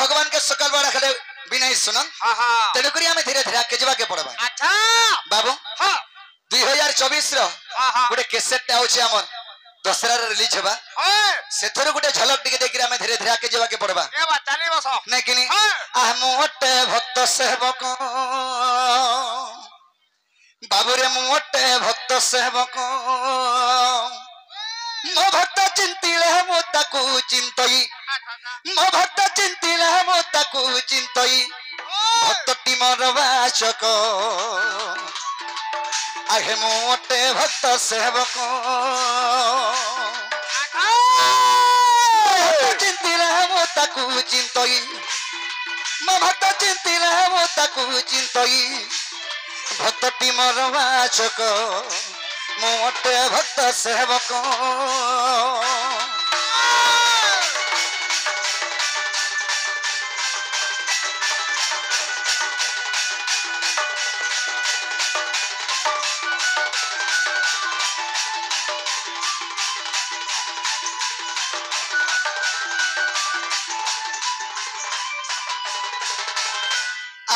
भगवान के सकाल बड़ा खले बिना सुनन हां हां तेणु करी हमें धीरे धीरे के जवा के पड़बा अच्छा बाबू हां 2024 रो हां हां गोटे कैसेट टा होची हमर दसरा रे रिलीज हेबा हां सेथरो गोटे झलक टिके देखि हमें धीरे धीरे के जवा के पड़बा ए बा चली बस नहीं किनी हां आह मोटे भक्त सेवक बाबूरे मोटे भक्त सेवक मो भक्त चिंतिले मो ताकू चिंतई मो भक्त चिंतिले मो ताकू चिंतई भक्त टीमर वाचक आहे मोटे भक्त सेवक चिंतिले मो ताकू चिंतई मो भक्त चिंतिले मो ताकू चिंतई भक्त टीमर वाचक मोटे भक्त सेवक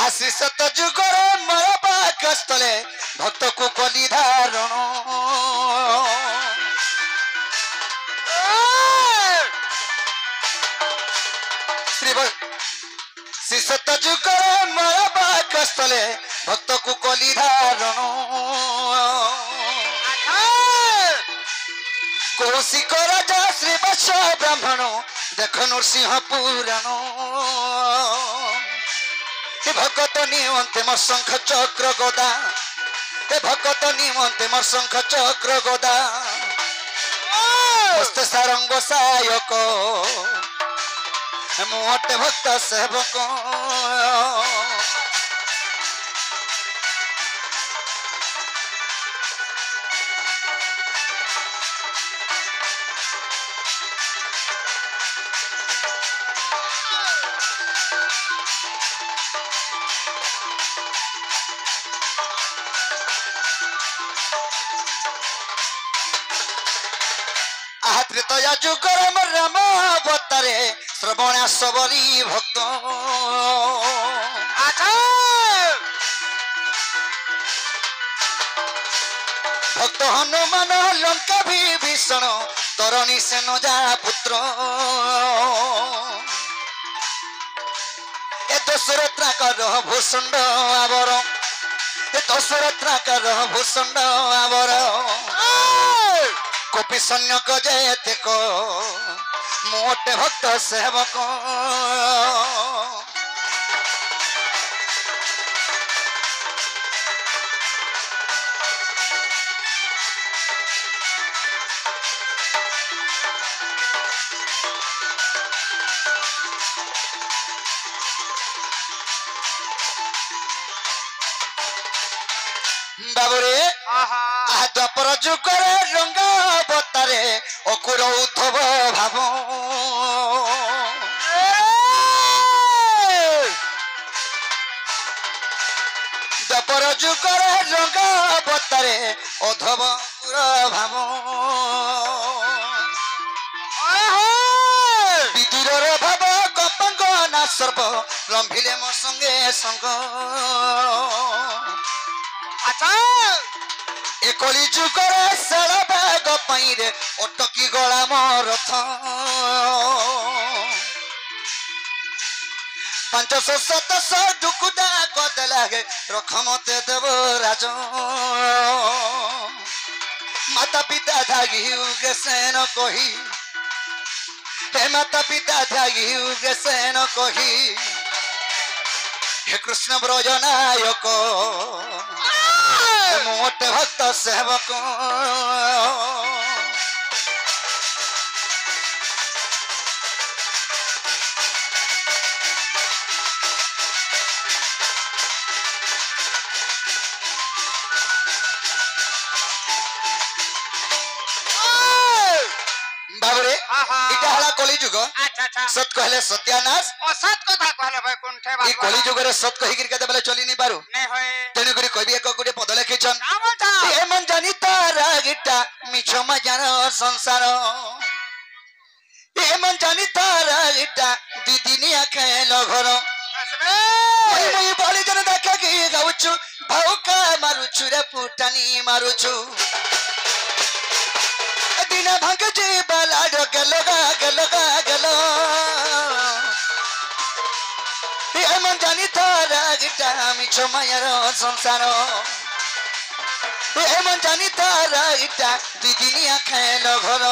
आशीष तो जुगर मर पाकस्थले भक्त को कली धारण शिष तो जुगर मर पाकस्थले भक्त को कली धारण कौशिक राजा श्री वत्स ब्राह्मण देख नृसिंह पुराण भगत निमंते मोर शंख चक्र गदा हे भगत निमंते मोर शंख चक्र गदा हस्त सारंग सायक मोटे भक्त सेवक त्रेतया जुगर राम अवतारे श्रवणा सबरी भक्त भक्त हनुमान लंका विभीषण तरणी सेन जा पुत्र ए दशरथाकर भूषण आवर ए दशरथाकर भूषण आवर कपि सैन्य जयते को मोटे भक्त सेवक बाबुरे द्वापर जुगर रंग अवतारे अकुर उद्धव भाव द्वापर जुगर रंग अवतारे उद्धव भाव विदुर भाव गपंग ना सर्व रंभिले मो संगे संग एकली जुगर साल बाग पाइरे अटकी गला मरथ 500-700 डुकुडा कदला रख मते देव राज माता पिता धागी उगे सेन कही हे माता पिता धागी उगे सेन कही हे कृष्ण ब्रज नायक मोटे भक्त सेवक बाबरे इटा हला कली जुग अच्छा सत कहले सत्यानाश असत कथा कहले भाई कोनठे बात ई कली जुग रे सत कहि गिर केते बेले चली नि पारु नै होय तेनु करी कहबी एक गुटे पद लिखिछन काम था ए मन जानी तारा गिटा मिछ मजार संसार এমন জানি তারা এটা দিদিনিয়া খেল ঘর আসবে মই বলি জন দেখা গিয়ে গাউছু ভাউকা মারুছু রে ফুটানি মারুছু দিন ভাঙ্গে যে বালা গেল গেল এমন জানি তারা এটা মিছ মায়ার সংসার এমন জানি তারা এটা দিদিনিয়া খেল ঘর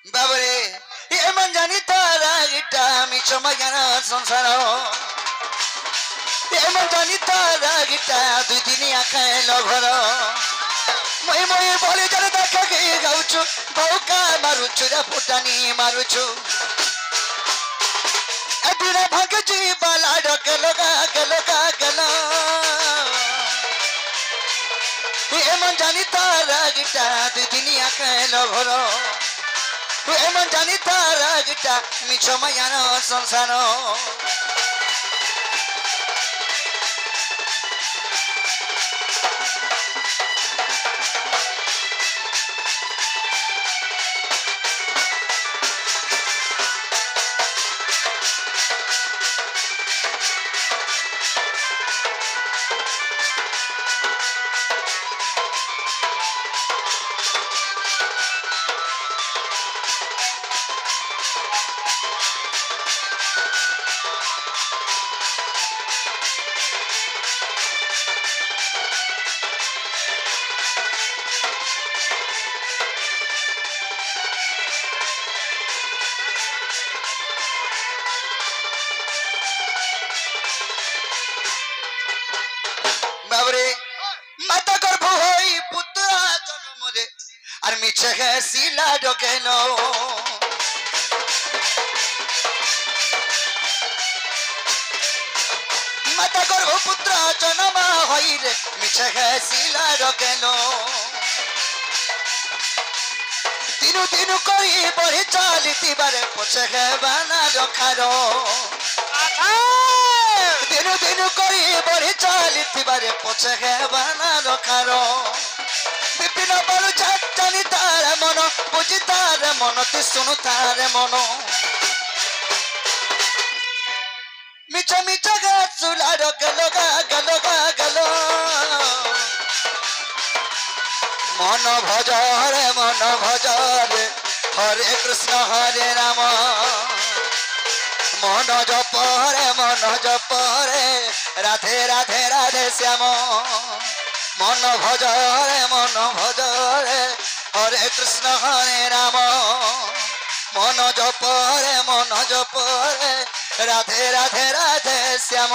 বাবরে এমন জানি তারা এটা মিছ মায়ার সংসার এমন জানি তারা এটা দুই দিনিয়া খেল ঘর মই বলি জন দেখা গিয়ে গাউছু ভাউকা মারুছু রে ফুটানি মারুছু এদিন ভাঙ্গে যে বালা গেল এমন জানি তারা এটা দুই দিনিয়া খেল ঘর এমন জানি তারা এটা মিছ মায়ার সংসার বাবরে মাতা গর্ভ হই পুত্র জন্মরে আর মিছে গেছিলা ডকেন মাতা গর্ভ পুত্র জন্ম হই রে মিছে গেছিলা ডকেন দিনু দিনু করি বড়ি চালিতিবারে পছে হেবানা রখার দিনু দিনু করি বড়ি চালিতিবারে পছে হেবানা রখার বিপিন বড় জানি তার মন বুঝি তার মন তুই শুনু তার মন মিছ মিছ গাছুলার গেল মন ভজ রে হরে কৃষ্ণ হরে রাম মন জপ রে রাধে রাধে রাধে শ্যাম মন ভজ রে হরে কৃষ্ণ হরে রাম মন জপ রে রাধে রাধে রাধে শ্যাম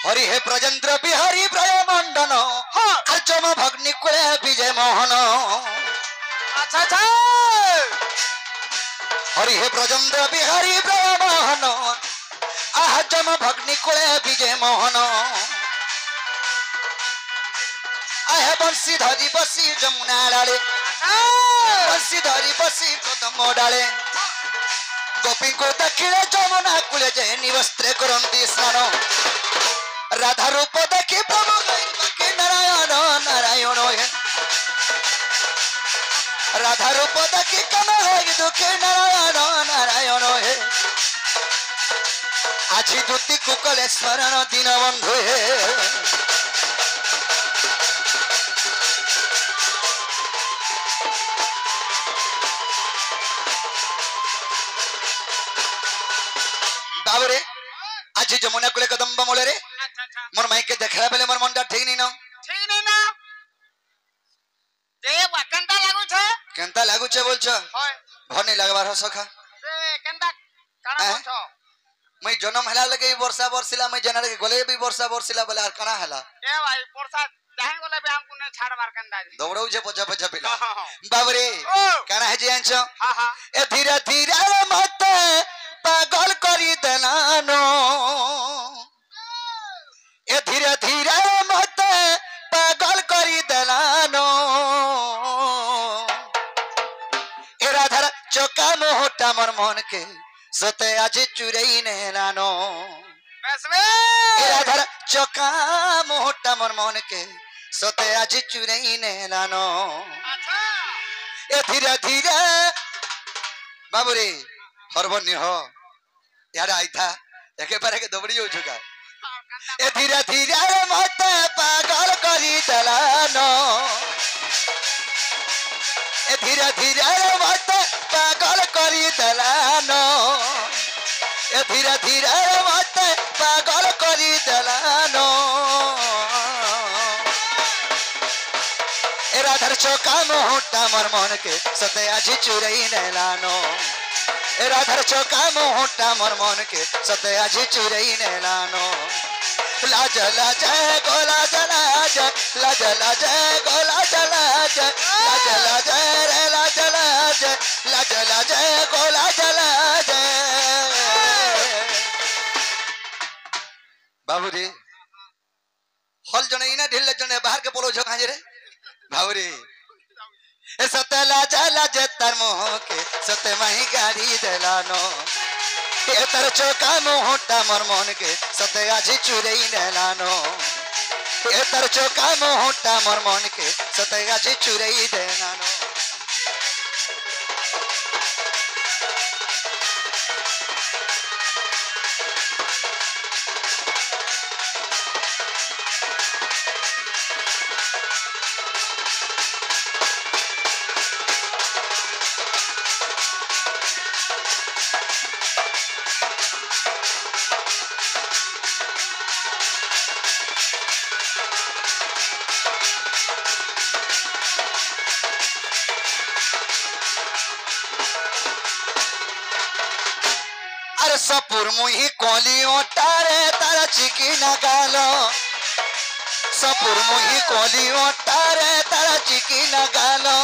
हरि हे प्रजेन्द्र बिहारी प्रय मंडन अर्जम भग्नि कुले विजय मोहन अच्छा अच्छा हरि हे ब्रजेन्द्र बिहारी ब्रह्मोहन आह जम भग्नि कुले विजय मोहन आहे बंशी धरी बसी जमुना डाले बंशी धरी बसी कदम डाले गोपी को दक्षिणे जमुना कुले जय निवस्त्रे करंती स्नान राधा रूप देखी प्रभु गई नारायण नारायण हे राधा रूप देखी कम दुखे नारायण नारायण हे আজি দুতি কুকলে স্মরণ দিন বন্ধু হে बाबरे आज जमुना कुले कदम बमोले रे मोर माई के देखला बेले मोर मनटा ठीक नहीं ना जे केंता लागू छे केंता लागू छे बोलछो होय भनी लागबार हो सखा ए केंता काना बोलछो मैं जन्म हला लगे वर्षा वर्षिला मैं जनर के गले भी वर्षा वर्षिला बोले आर कना हला ए भाई वर्षा जाहे गले भी हमको ने छाड़ मार कंदा दौड़ौ जे पछा पछा पिला बाबरे कना है जे आंचो हां हां ए धीरे धीरे मत पागल करी दलानो ए धीरे धीरे मत पागल करी दलानो ए राधा चोका मोहटा मोर मन के सते आज चुरई नेलानो बेसवे ए राधा चोका मोहटा मोर मन के सते आज चुरई नेलानो अच्छा ए धीरे धीरे बाबूरे हरबन्य हो यार आई था एके बारे के दबड़ी हो चुका ए धीरे धीरे मत पागल करी दलानो ए धीरे धीरे मत पागल करी दलानो ए धीरे धीरे मत पागल करी दलानो ए राधर चौका मोहटा मोर मन के सते आज चुरई नेलानो ए राधर चौका मोहटा मोर मन के सते आज चुरई नेलानो लाज लाज गोला जला जय लाज लाज गोला जला जय लाज लाज रे लाज लाज लाज लाज गोला जला जय बाबूजी हल जने इना ढिल जने बाहर के पोलो झोका रे बाबूजी ए सते लाज लाज तर मोह के सते माही गाड़ी देलानो ए तर चौका मोहटा मोर मन के सते आज चुरई नेलानो ए तर चौका मोहटा मोर मन के सते आज चुरई देलानो सपुर मुही कोलियों तारे तारा चिकी न गालो सपुर मुही कोलियों तारे तारा चिकी न गालो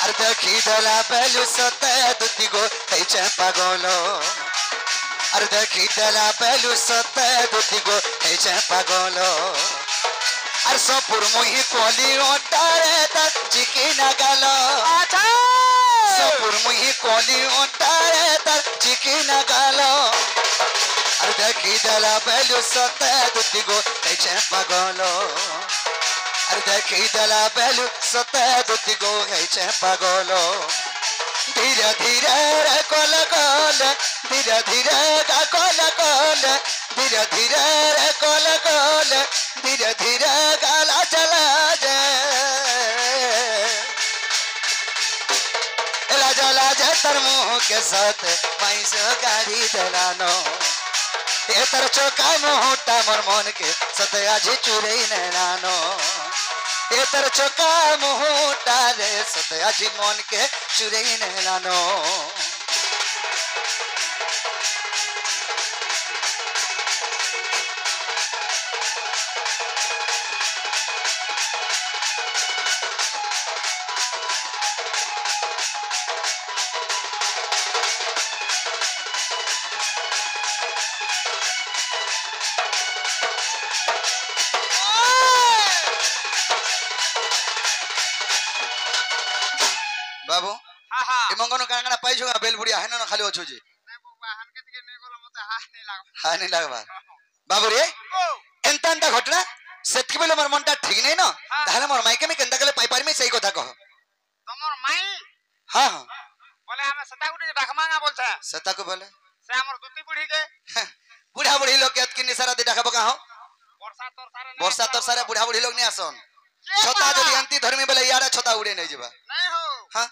अर देखी दला बेलु सते दुती गो तैचे पागलो अर देखी दला बेलु सते दुती गो तैचे पागलो अर सपुर मुही कोलियों तारे तारा चिकी न गालो अच्छा सपुर मुही कोलियों तारे तारा चिकी न गालो अर देखी दला बेलु सते दुती गो तैचे पागलो अर देखी दला बेलु सते दुती गो तैचे पागलो धीरे धीरे रे कोल कोल धीरे धीरे गा कोल कोल धीरे धीरे रे कोल कोल धीरे धीरे गाला चला जे जला जे तर मुँह के साथ माई से गाड़ी दलानो ये तर चौका मोहटा मोर मन के सते आज चुरई नैनानो ये तर चौका मोहटा रे सते आज मन के चुरई नैनानो अंगन काना पाइछु बेल बुढ़िया है ना खाली अछु जे ନାଇଁ ବାବା ହାନକେ ଟିକେ ନେଇ ଗଲ ମତେ ହା नहीं लागबा हा नहीं लागबा बाबू रे ओ एंता एंता घटना सेतकी बेले मोर मनटा ठीक नहीं न ताहले मोर माइके में केंता गले पाई पारमी सही कथा कह तमर माई हां हां बोले हमें सता गुडी डाकमांगा बोलछे सता को बोले से हमर दुती बुढ़ी के बुढ़ा बुढ़ी लोग के किन्नी सारा दे डाका बका हो वर्षा तर सारे बुढ़ा बुढ़ी लोग नहीं आसन छता जदी अंती धर्मी बेले यारा छता उड़े नहीं जेबा नहीं हो हां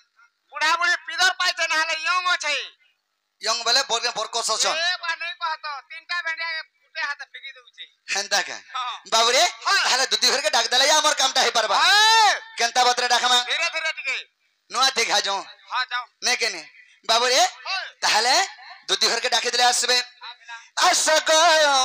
बुढ़ा बुढ़ी पिदर पाइते नाले यंग छै यंग बेले बरको ससन ए बा नहीं कहत तीनटा भेंडिया के फुटे हाथ फेकी दउछि हेंता का बाबू रे ताहले दुदी घर के डाक दले हमर कामटा हे परबा केंता बतरे डाकमा धीरे धीरे टिके नुआ देखा जाओ हां जाओ ने केने बाबू रे ताहले दुदी घर के डाके दले आसबे आस गयो